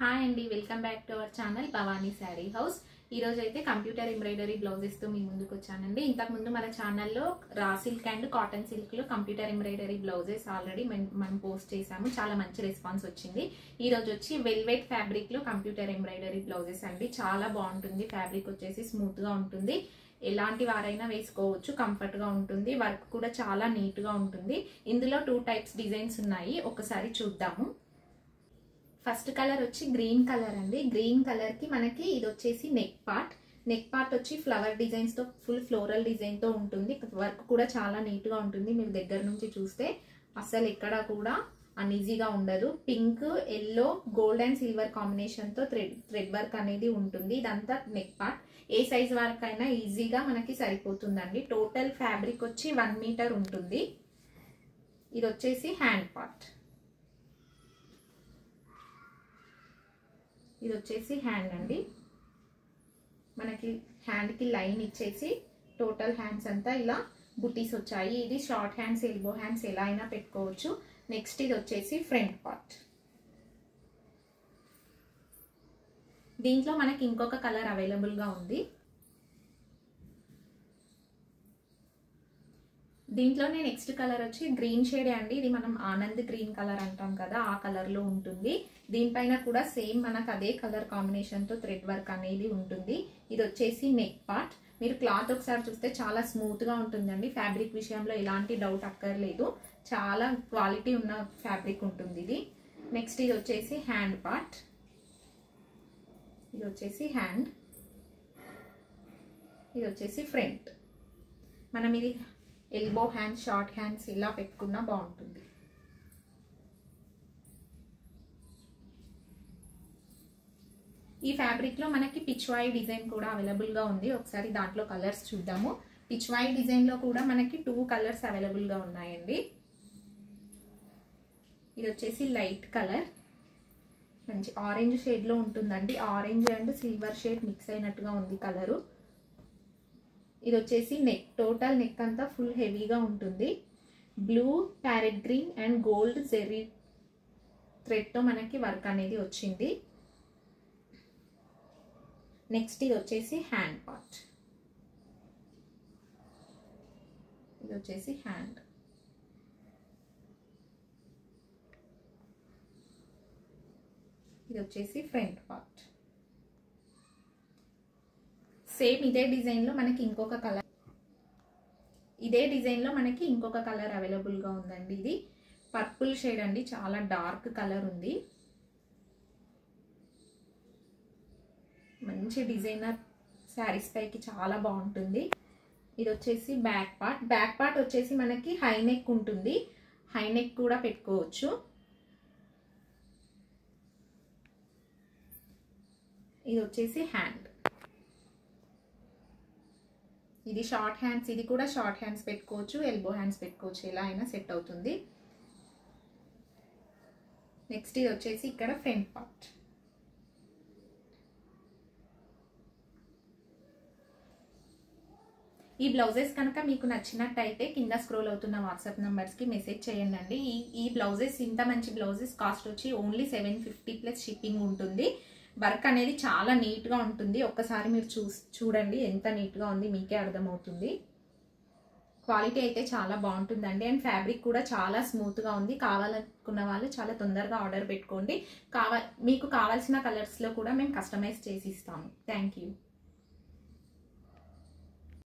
Hi అండి, welcome back to our channel Bhavani sari house. ఈ రోజు అయితే కంప్యూటర్ ఎంబ్రాయిడరీ బ్లౌజెస్ తో మీ ముందుకు వచ్చానండి. ఇంతకు ముందు మన ఛానల్లో raw silk and cotton silk లో కంప్యూటర్ ఎంబ్రాయిడరీ బ్లౌజెస్ ఆల్రెడీ మనం పోస్ట్ చేసాము. చాలా మంచి రెస్పాన్స్ వచ్చింది. ఈ రోజు వచ్చి వెల్వెట్ ఫ్యాబ్రిక్ లో కంప్యూటర్ ఎంబ్రాయిడరీ బ్లౌజెస్ అండి. చాలా బాగుంటుంది. ఫ్యాబ్రిక్ వచ్చేసి స్మూత్ గా ఉంటుంది. ఎలాంటి వారైనా వేసుకోవచ్చు. కంఫర్ట్ గా ఉంటుంది. వర్క్ కూడా చాలా నీట్ గా ఉంటుంది. ఇందులో 2 టైప్స్ డిజైన్స్ ఉన్నాయి. ఒకసారి చూద్దాము. ఫస్ట్ కలర్ వచ్చి గ్రీన్ కలర్ అండి. గ్రీన్ కలర్ కి మనకి ఇది వచ్చేసి నెక్ పార్ట్ వచ్చి ఫ్లవర్ డిజైన్స్ తో ఫుల్ ఫ్లోరల్ డిజైన్ తో ఉంటుంది. వర్క్ కూడా చాలా నీట్ గా ఉంటుంది. మీరు దగ్గర నుంచి చూస్తే అసలు ఎక్కడ కూడా అన్ఈజీగా ఉండదు. Pink, yellow, gold and silver combination తో థ్రెడ్ వర్క్ అనేది ఉంటుంది. ఇదంతా నెక్ పార్ట్. ఏ సైజ్ వర్క్ అయినా ఈజీగా మనకి సరిపోతుందండి. టోటల్ ఫ్యాబ్రిక్ వచ్చి 1 మీటర్ ఉంటుంది. ఇది వచ్చేసి హ్యాండ్ పార్ట్. ఇది వచ్చేసి హ్యాండ్ అండి. మనకి హ్యాండ్ కి లైన్ ఇచ్చేసి టోటల్ హ్యాండ్స్ అంతా ఇలా బుటీస్ వచ్చాయి. ఇది షార్ట్ హ్యాండ్స్, ఎల్బో హ్యాండ్స్ ఎలా అయినా పెట్టుకోవచ్చు. నెక్స్ట్ ఇది వచ్చేసి ఫ్రంట్ పార్ట్. దీంట్లో మనకి ఇంకొక కలర్ అవైలబుల్ గా ఉంది. దీంట్లోనే నెక్స్ట్ కలర్ వచ్చి గ్రీన్ షేడే అండి. ఇది మనం ఆనంద్ గ్రీన్ కలర్ అంటాం కదా, ఆ కలర్ లో ఉంటుంది. దీనిపైన కూడా సేమ్ మనకు అదే కలర్ కాంబినేషన్ తో థ్రెడ్ వర్క్ అనేది ఉంటుంది. ఇది వచ్చేసి నెక్ పార్ట్. మీరు క్లాత్ ఒకసారి చూస్తే చాలా స్మూత్ గా ఉంటుందండి. ఫ్యాబ్రిక్ విషయంలో ఎలాంటి డౌట్ అక్కర్లేదు. చాలా క్వాలిటీ ఉన్న ఫ్యాబ్రిక్ ఉంటుంది ఇది. నెక్స్ట్ ఇది వచ్చేసి హ్యాండ్ పార్ట్. ఇది వచ్చేసి హ్యాండ్. ఇది వచ్చేసి ఫ్రంట్. మనం ఇది ఎల్బో హ్యాండ్స్, షార్ట్ హ్యాండ్స్ ఇలా పెట్టుకున్నా బాగుంటుంది. ఈ ఫ్యాబ్రిక్ లో మనకి పిచ్వాయి డిజైన్ కూడా అవైలబుల్ గా ఉంది. ఒకసారి దాంట్లో కలర్స్ చూద్దాము. పిచ్వాయి డిజైన్ లో కూడా మనకి 2 కలర్స్ అవైలబుల్ గా ఉన్నాయండి. ఇది వచ్చేసి లైట్ కలర్, మంచి ఆరెంజ్ షేడ్ లో ఉంటుందండి. Orange and silver shade mix అయినట్టుగా ఉంది కలరు. ఇది వచ్చేసి నెక్. టోటల్ నెక్ అంతా ఫుల్ హెవీగా ఉంటుంది. Blue, parrot green and gold Jerry thread తో మనకి వర్క్ అనేది వచ్చింది. నెక్స్ట్ ఇది వచ్చేసి హ్యాండ్ పార్ట్. ఇది వచ్చేసి హ్యాండ్. ఇది వచ్చేసి ఫ్రంట్ పార్ట్. సేమ్ ఇదే డిజైన్ లో మనకి ఇంకొక కలర్ అవైలబుల్ గా ఉందండి. ఇది పర్పుల్ షేడ్ అండి. చాలా డార్క్ కలర్ ఉంది. మంచి డిజైనర్ శారీస్ పైకి చాలా బాగుంటుంది. ఇది వచ్చేసి బ్యాక్ పార్ట్. బ్యాక్ పార్ట్ వచ్చేసి మనకి హై నెక్ ఉంటుంది. హై నెక్ కూడా పెట్టుకోవచ్చు. ఇది వచ్చేసి హ్యాండ్. ఇది షార్ట్ హ్యాండ్స్. ఇది కూడా షార్ట్ హ్యాండ్స్ పెట్టుకోవచ్చు, ఎల్బో హ్యాండ్స్ పెట్టుకోవచ్చు. ఎలా అయినా సెట్ అవుతుంది. నెక్స్ట్ ఇది వచ్చేసి ఇక్కడ ఫ్రంట్ పార్ట్. ఈ బ్లౌజెస్ కనుక మీకు నచ్చినట్టయితే కింద స్క్రోల్ అవుతున్న వాట్సాప్ నంబర్స్ కి మెసేజ్ చేయండి. ఈ బ్లౌజెస్, ఇంత మంచి బ్లౌజెస్ కాస్ట్ వచ్చి ఓన్లీ 750 ప్లస్ షిప్పింగ్ ఉంటుంది. వర్క్ అనేది చాలా నీట్ గా ఉంటుంది. ఒక్కసారి మీరు చూడండి ఎంత నీట్ గా ఉంది, మీకే అర్థమవుతుంది. క్వాలిటీ అయితే చాలా బాగుంటుందండి. అండ్ ఫ్యాబ్రిక్ కూడా చాలా స్మూత్ గా ఉంది. కావాలనుకున్న వాళ్ళు చాలా తొందరగా ఆర్డర్ పెట్టుకోండి. మీకు కావాల్సిన కలర్స్ లో కూడా మేము కస్టమైజ్ చేసి ఇస్తాము. Thank you.